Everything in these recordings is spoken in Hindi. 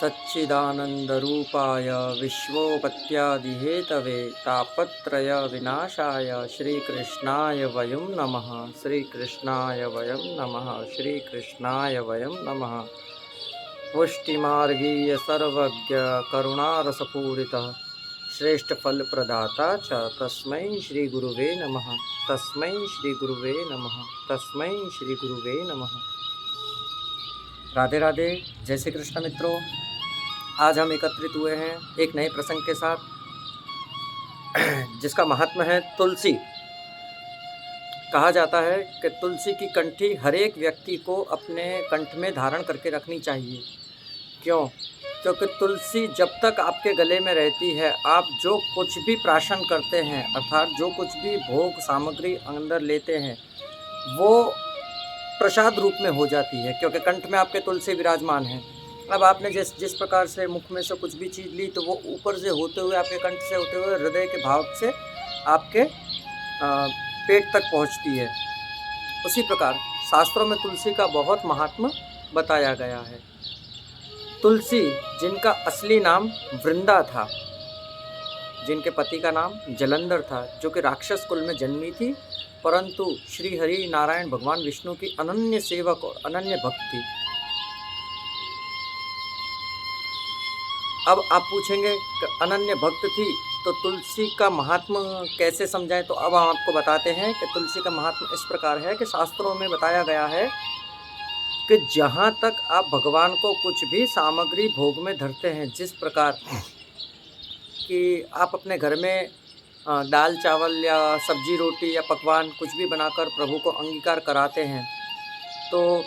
सच्चिदानन्दरूपाय विश्वोपत्यादिहेतवे तापत्रयविनाशाय श्रीकृष्णाय वयं नमः। श्रीकृष्णाय वयं नमः। श्रीकृष्णाय वयं नमः। पुष्टिमार्गीय सर्वज्ञ करुणारसपूरितः श्रेष्ठफलप्रदाता च तस्मै श्रीगुरुवे नमः। तस्मै श्रीगुरुवे नमः। तस्मै श्रीगुरुवे नमः। राधे राधे। जय श्री कृष्ण मित्रों, आज हम एकत्रित हुए हैं एक नए प्रसंग के साथ जिसका महात्मा है तुलसी। कहा जाता है कि तुलसी की कंठी हर एक व्यक्ति को अपने कंठ में धारण करके रखनी चाहिए। क्यों? क्योंकि तुलसी जब तक आपके गले में रहती है, आप जो कुछ भी प्राशन करते हैं अर्थात जो कुछ भी भोग सामग्री अंदर लेते हैं वो प्रसाद रूप में हो जाती है, क्योंकि कंठ में आपके तुलसी विराजमान है। अब आपने जिस प्रकार से मुख में से कुछ भी चीज़ ली तो वो ऊपर से होते हुए आपके कंठ से होते हुए हृदय के भाव से आपके पेट तक पहुंचती है। उसी प्रकार शास्त्रों में तुलसी का बहुत महात्मा बताया गया है। तुलसी जिनका असली नाम वृंदा था, जिनके पति का नाम जलंधर था, जो कि राक्षस कुल में जन्मी थी, परंतु श्री हरि नारायण भगवान विष्णु की अनन्य सेवक और अनन्य भक्त थी। अब आप पूछेंगे कि अनन्य भक्त थी तो तुलसी का महात्मा कैसे समझाएं? तो अब हम आपको बताते हैं कि तुलसी का महात्मा इस प्रकार है कि शास्त्रों में बताया गया है कि जहाँ तक आप भगवान को कुछ भी सामग्री भोग में धरते हैं, जिस प्रकार कि आप अपने घर में दाल चावल या सब्जी रोटी या पकवान कुछ भी बनाकर प्रभु को अंगीकार कराते हैं, तो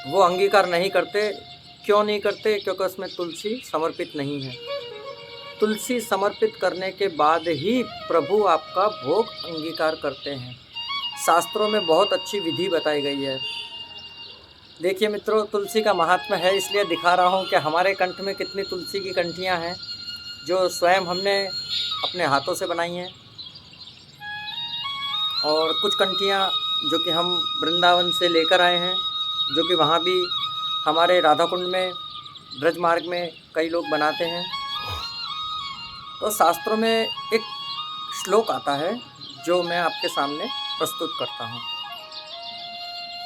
वो अंगीकार नहीं करते। क्यों नहीं करते? क्योंकि उसमें तुलसी समर्पित नहीं है। तुलसी समर्पित करने के बाद ही प्रभु आपका भोग अंगीकार करते हैं। शास्त्रों में बहुत अच्छी विधि बताई गई है। देखिए मित्रों, तुलसी का महात्मा है इसलिए दिखा रहा हूँ कि हमारे कंठ में कितनी तुलसी की कंठियाँ हैं जो स्वयं हमने अपने हाथों से बनाई हैं, और कुछ कंठियाँ जो कि हम वृंदावन से लेकर आए हैं, जो कि वहाँ भी हमारे राधा कुंड में ब्रज मार्ग में कई लोग बनाते हैं। तो शास्त्रों में एक श्लोक आता है जो मैं आपके सामने प्रस्तुत करता हूँ।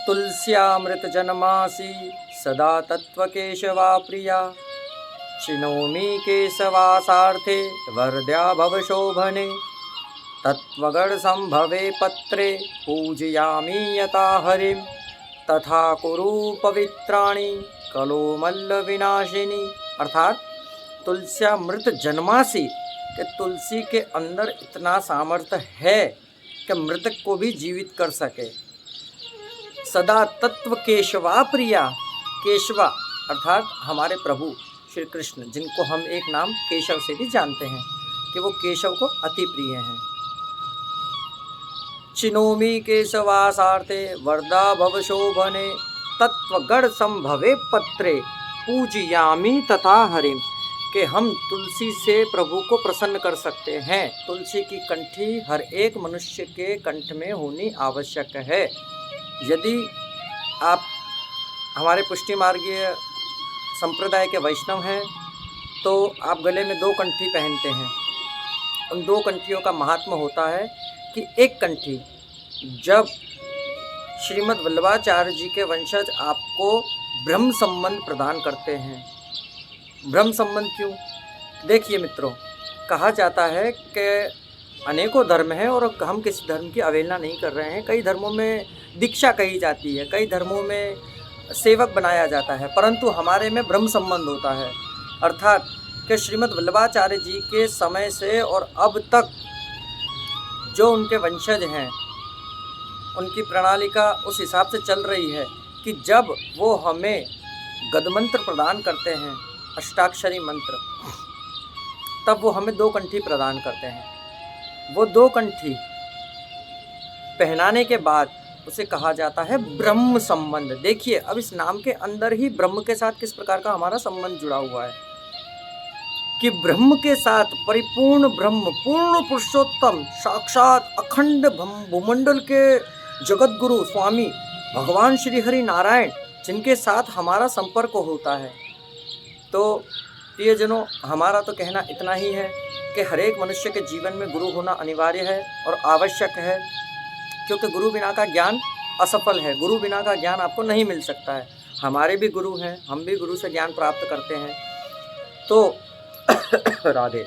तुलस्यामृत जन्मासी सदा तत्व केशवा प्रिया, चिनोमि केशवासार्थे वरद्या भवशोभने, तत्वगण संभवे पत्रे पूजयामि यथा हरिं, तथा कुरु पवित्राणि कलोमल्ल विनाशिनी। अर्थात तुलस्यामृत जन्मासी कि तुलसी के अंदर इतना सामर्थ्य है कि मृतक को भी जीवित कर सके। सदा तत्व केशवा प्रिया, केशवा अर्थात हमारे प्रभु श्री कृष्ण, जिनको हम एक नाम केशव से भी जानते हैं कि वो केशव को अति प्रिय हैं। चिनोमि केशवासार्थे वरदा भवशोभने, तत्वगण संभवे पत्रे पूजयामि तथा हरिं, कि हम तुलसी से प्रभु को प्रसन्न कर सकते हैं। तुलसी की कंठी हर एक मनुष्य के कंठ में होनी आवश्यक है। यदि आप हमारे पुष्टि मार्गीय संप्रदाय के वैष्णव हैं तो आप गले में 2 कंठी पहनते हैं। उन 2 कंठियों का महात्मा होता है कि एक कंठी जब श्रीमद् वल्लभाचार्य जी के वंशज आपको ब्रह्म संबंध प्रदान करते हैं। ब्रह्म संबंध क्यों? देखिए मित्रों, कहा जाता है कि अनेकों धर्म हैं और हम किसी धर्म की अवहेलना नहीं कर रहे हैं। कई धर्मों में दीक्षा कही जाती है, कई धर्मों में सेवक बनाया जाता है, परंतु हमारे में ब्रह्म संबंध होता है। अर्थात कि श्रीमद् वल्लभाचार्य जी के समय से और अब तक जो उनके वंशज हैं उनकी प्रणालिका उस हिसाब से चल रही है कि जब वो हमें गदमंत्र प्रदान करते हैं, अष्टाक्षरी मंत्र, तब वो हमें 2 कंठी प्रदान करते हैं। वो 2 कंठी पहनाने के बाद उसे कहा जाता है ब्रह्म संबंध। देखिए, अब इस नाम के अंदर ही ब्रह्म के साथ किस प्रकार का हमारा संबंध जुड़ा हुआ है कि ब्रह्म के साथ परिपूर्ण ब्रह्म, पूर्ण पुरुषोत्तम, साक्षात अखंड भूमंडल के जगत गुरु स्वामी भगवान श्री हरि नारायण, जिनके साथ हमारा संपर्क होता है, तो प्रियजनों, हमारा तो कहना इतना ही है कि हर एक मनुष्य के जीवन में गुरु होना अनिवार्य है और आवश्यक है, क्योंकि गुरु बिना का ज्ञान असफल है। गुरु बिना का ज्ञान आपको नहीं मिल सकता है। हमारे भी गुरु हैं, हम भी गुरु से ज्ञान प्राप्त करते हैं। तो राधे,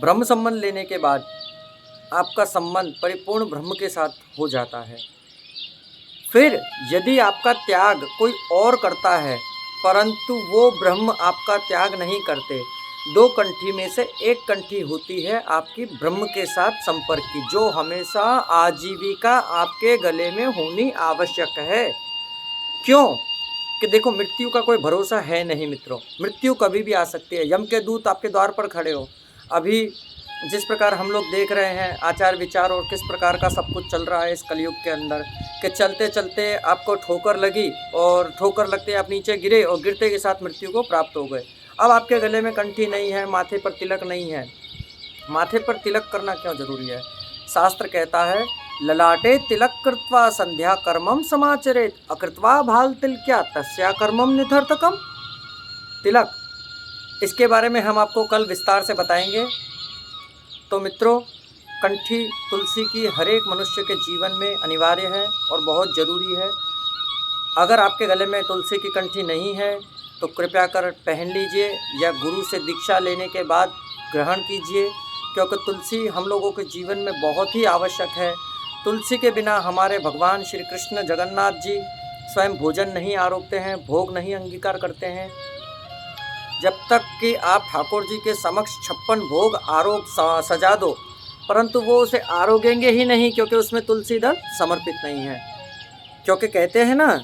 ब्रह्म संबंध लेने के बाद आपका संबंध परिपूर्ण ब्रह्म के साथ हो जाता है। फिर यदि आपका त्याग कोई और करता है, परंतु वो ब्रह्म आपका त्याग नहीं करते, दो कंठी में से एक कंठी होती है आपकी ब्रह्म के साथ संपर्क की, जो हमेशा आजीविका आपके गले में होनी आवश्यक है। क्यों? कि देखो, मृत्यु का कोई भरोसा है नहीं मित्रों, मृत्यु कभी भी आ सकती है। यम के दूत आपके द्वार पर खड़े हो। अभी जिस प्रकार हम लोग देख रहे हैं आचार विचार और किस प्रकार का सब कुछ चल रहा है इस कलयुग के अंदर, कि चलते चलते आपको ठोकर लगी और ठोकर लगते आप नीचे गिरे और गिरते के साथ मृत्यु को प्राप्त हो गए। अब आपके गले में कंठी नहीं है, माथे पर तिलक नहीं है। माथे पर तिलक करना क्यों जरूरी है? शास्त्र कहता है, ललाटे तिलक कृत्वा संध्या कर्मम समाचरेत, अकृत्वा भाल तिलक्या तस्या कर्मम निथर्थकम। तिलक, इसके बारे में हम आपको कल विस्तार से बताएंगे। तो मित्रों, कंठी तुलसी की हर एक मनुष्य के जीवन में अनिवार्य है और बहुत ज़रूरी है। अगर आपके गले में तुलसी की कंठी नहीं है तो कृपया कर पहन लीजिए या गुरु से दीक्षा लेने के बाद ग्रहण कीजिए, क्योंकि तुलसी हम लोगों के जीवन में बहुत ही आवश्यक है। तुलसी के बिना हमारे भगवान श्री कृष्ण जगन्नाथ जी स्वयं भोजन नहीं आरोपते हैं, भोग नहीं अंगीकार करते हैं। जब तक कि आप ठाकुर जी के समक्ष 56 भोग आरोप सजा दो, परंतु वो उसे आरोगेंगे ही नहीं, क्योंकि उसमें तुलसी दल समर्पित नहीं है। क्योंकि कहते हैं ना,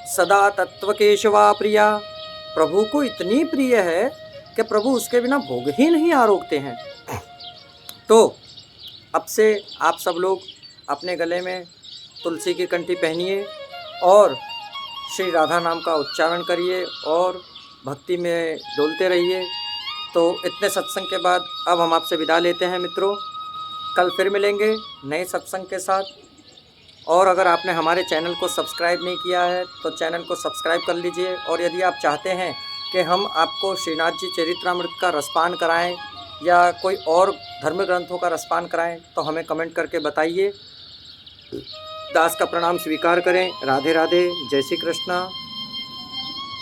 सदा तत्व केशवा प्रिया, प्रभु को इतनी प्रिय है कि प्रभु उसके बिना भोग ही नहीं आरोगते हैं। तो अब से आप सब लोग अपने गले में तुलसी की कंठी पहनिए और श्री राधा नाम का उच्चारण करिए और भक्ति में डोलते रहिए। तो इतने सत्संग के बाद अब हम आपसे विदा लेते हैं मित्रों। कल फिर मिलेंगे नए सत्संग के साथ। और अगर आपने हमारे चैनल को सब्सक्राइब नहीं किया है तो चैनल को सब्सक्राइब कर लीजिए। और यदि आप चाहते हैं कि हम आपको श्रीनाथ जी चरित्रामृत का रसपान कराएं या कोई और धर्म ग्रंथों का रसपान कराएं तो हमें कमेंट करके बताइए। दास का प्रणाम स्वीकार करें। राधे राधे, जय श्री कृष्णा।